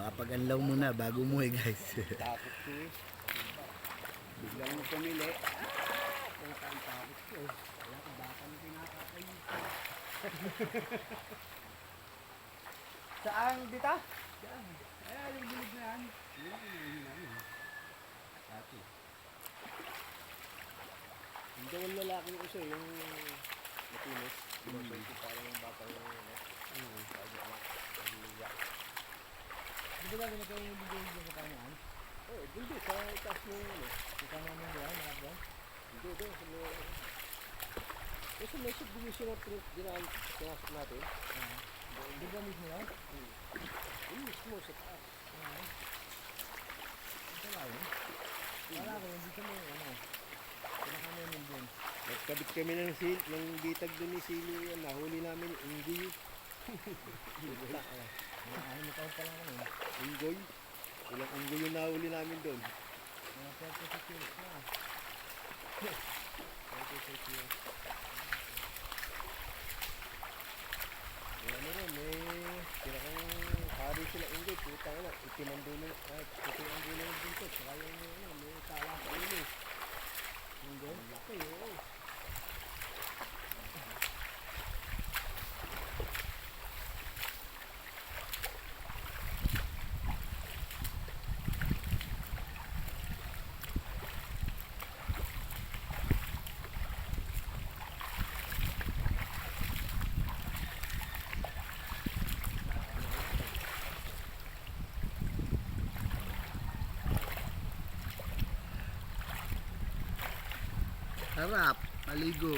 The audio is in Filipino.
Makapag-anlaw muna bago umuwi guys. Takot ko eh. Biglang mo pumili. Kung saan takot ko. Wala ka bata na pinakakay. Saan dito? Saan? Ay, yung bilog na yan. Yung namin. Ate. Hindi yung lalaking isa yung matinis. Yung parang yung bata yung ano. Sabi ko nag-iiyak. Di ba gano'n kayo yung bigay sa kanyaan? Oo, hindi. Sa itaas mo yung ano. Kita naman yung buhay, mga buwan? Hindi, doon. Sa may... Kasi may subdivision na pinasok natin. Di ba mismo yan? Yung mismo, sa taas. Ito lang yun? Wala ko, hindi kami ano. Pinakamin din. Nagkabit kami ng bitag doon ni Sili. Nahuli namin yung unggoy. Ano mo taon pa lang kami? Unggoy? Ilang unggoy yung nahuli namin doon. Mga 36 years na. 36 years. Ano rin, may pinakang hari sila unggoy. Putang na, itinandulo ang dulo ng buntot. Saka yung may tala sa ulo. Unggoy? Laki, oo. Harap, maligo.